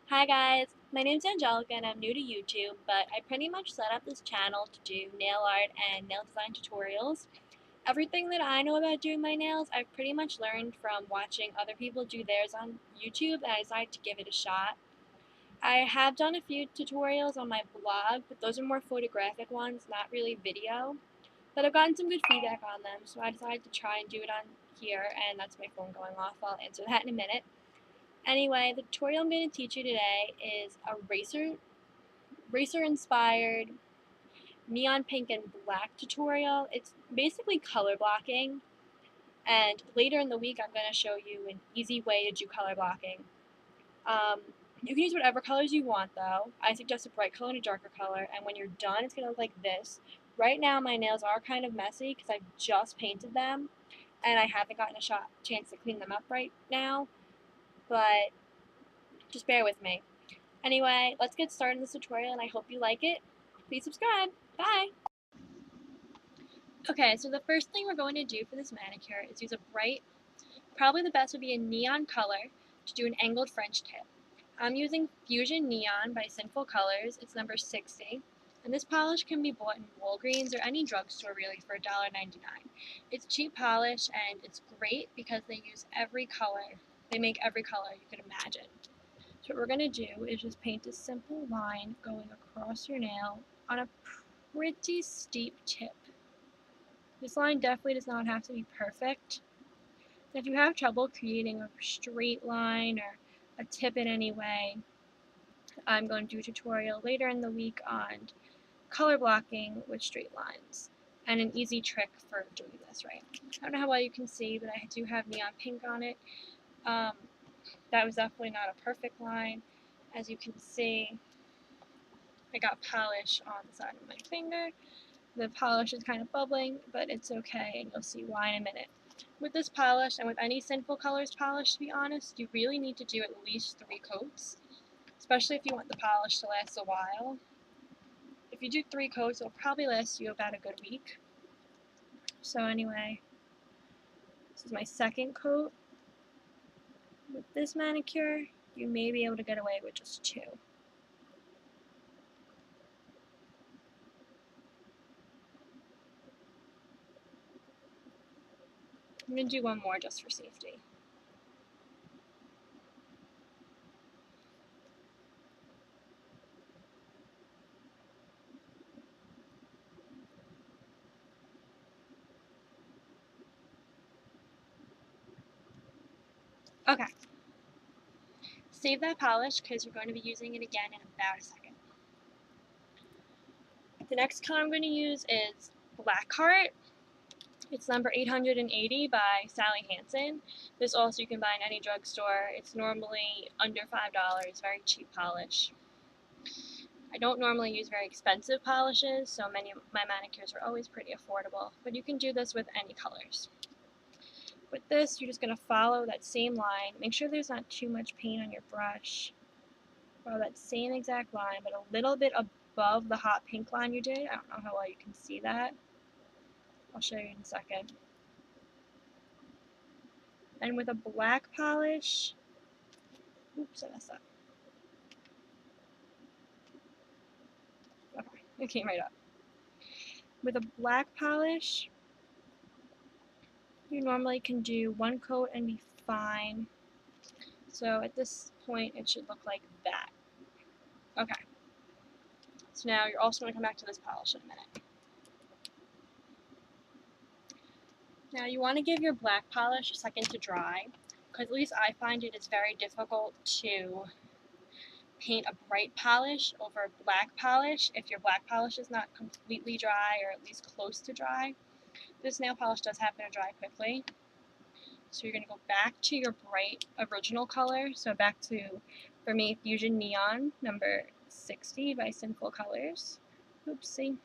Hi guys, my name's Angelica and I'm new to YouTube, but I pretty much set up this channel to do nail art and nail design tutorials. Everything that I know about doing my nails, I've pretty much learned from watching other people do theirs on YouTube, and I decided to give it a shot. I have done a few tutorials on my blog, but those are more photographic ones, not really video. But I've gotten some good feedback on them, so I decided to try and do it on here, and that's my phone going off. I'll answer that in a minute. Anyway, the tutorial I'm going to teach you today is a racer inspired neon pink and black tutorial. It's basically color blocking, and later in the week I'm going to show you an easy way to do color blocking. You can use whatever colors you want though. I suggest a bright color and a darker color, and when you're done it's going to look like this. Right now my nails are kind of messy because I've just painted them and I haven't gotten a chance to clean them up right now, but just bear with me. Anyway, let's get started in this tutorial and I hope you like it. Please subscribe. Bye! Okay, so the first thing we're going to do for this manicure is use a bright, probably the best would be a neon color, to do an angled French tip. I'm using Fusion Neon by Sinful Colors. It's number 60. And this polish can be bought in Walgreens or any drugstore really for $1.99. It's cheap polish and it's great because they use every color. They make every color you could imagine. So what we're going to do is just paint a simple line going across your nail on a pretty steep tip. This line definitely does not have to be perfect. If you have trouble creating a straight line or a tip in any way, I'm going to do a tutorial later in the week on color blocking with straight lines and an easy trick for doing this right. I don't know how well you can see, but I do have neon pink on it. That was definitely not a perfect line. As you can see, I got polish on the side of my finger. The polish is kind of bubbling, but it's okay, and you'll see why in a minute. With this polish, and with any Sinful Colors polish, to be honest, you really need to do at least 3 coats, especially if you want the polish to last a while. If you do 3 coats, it'll probably last you about a good week. So anyway, this is my second coat. With this manicure, you may be able to get away with just 2. I'm going to do one more just for safety. Okay. Save that polish because you're going to be using it again in about a second. The next color I'm going to use is Blackheart. It's number 880 by Sally Hansen. This also you can buy in any drugstore. It's normally under $5, very cheap polish. I don't normally use very expensive polishes, so many of my manicures are always pretty affordable, but you can do this with any colors. With this, you're just going to follow that same line. Make sure there's not too much paint on your brush. Follow that same exact line, but a little bit above the hot pink line you did. I don't know how well you can see that. I'll show you in a second. And with a black polish, oops, I messed up. Okay, it came right up. With a black polish, you normally can do 1 coat and be fine. So at this point, it should look like that. Okay. So now you're also going to come back to this polish in a minute. Now you want to give your black polish a second to dry, because at least I find it is very difficult to paint a bright polish over black polish if your black polish is not completely dry or at least close to dry. This nail polish does happen to dry quickly. So you're going to go back to your bright original color. So back to, for me, Fusion Neon, number 60 by Sinful Colors. Oopsie.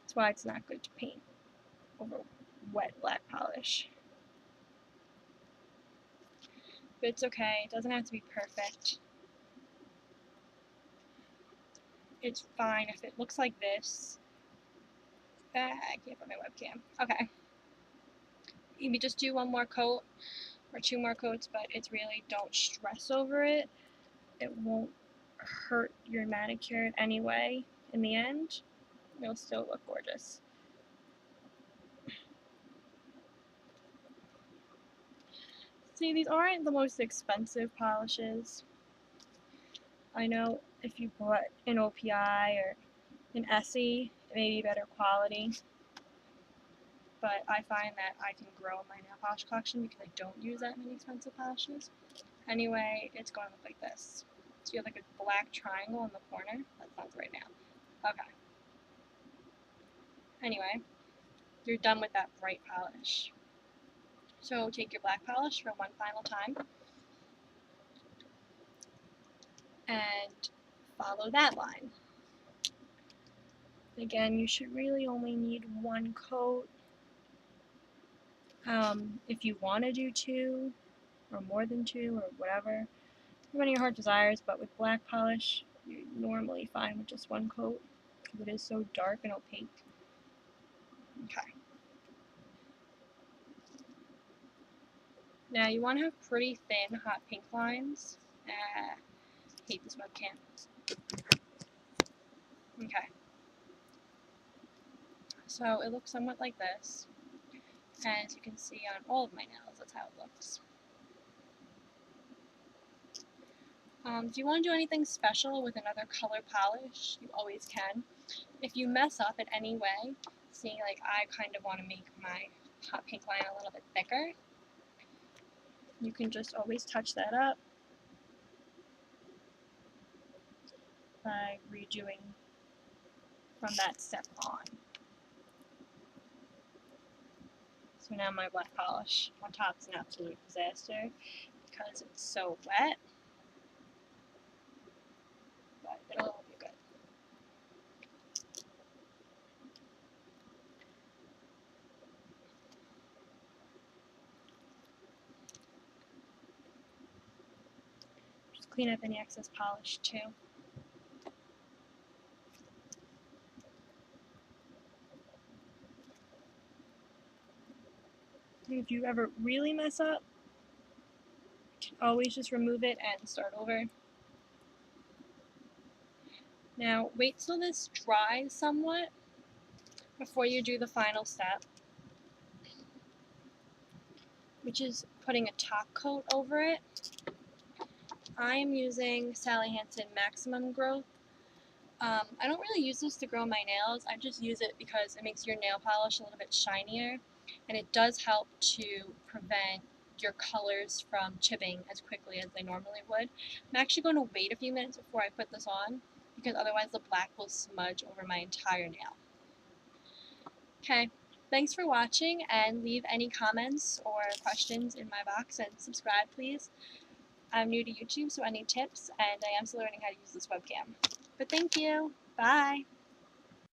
That's why it's not good to paint over wet black polish. But it's okay. It doesn't have to be perfect. It's fine if it looks like this. I can't put my webcam. Okay. You just do 1 more coat or 2 more coats, but it's really, don't stress over it. it won't hurt your manicure in any way in the end. It'll still look gorgeous. See, these aren't the most expensive polishes. I know if you bought an OPI or an Essie, it may be better quality, but I find that I can grow my nail polish collection because I don't use that many expensive polishes. Anyway, it's going to look like this. So you have like a black triangle in the corner. That sounds right now. Okay. Anyway, you're done with that bright polish. So take your black polish for one final time and follow that line. Again, you should really only need one coat. If you want to do two or more than two or whatever, one of your heart desires, but with black polish, you're normally fine with just one coat because it is so dark and opaque. Okay. Now you want to have pretty thin hot pink lines. Hate this webcam. Okay. So it looks somewhat like this. As you can see on all of my nails, that's how it looks. If you want to do anything special with another color polish, you always can. If you mess up in any way, see, like I kind of want to make my hot pink line a little bit thicker, you can just always touch that up by redoing from that step on. So now my black polish on top is an absolute disaster because it's so wet, but it'll be good. Just clean up any excess polish too. If you ever really mess up, you can always just remove it and start over. Now wait till this dries somewhat before you do the final step, which is putting a top coat over it. I'm using Sally Hansen Maximum Growth. I don't really use this to grow my nails, I just use it because it makes your nail polish a little bit shinier, and it does help to prevent your colors from chipping as quickly as they normally would. I'm actually going to wait a few minutes before I put this on, because otherwise the black will smudge over my entire nail. Okay, thanks for watching, and leave any comments or questions in my box, and subscribe please. I'm new to YouTube, so I need tips, and I am still learning how to use this webcam. But thank you. Bye.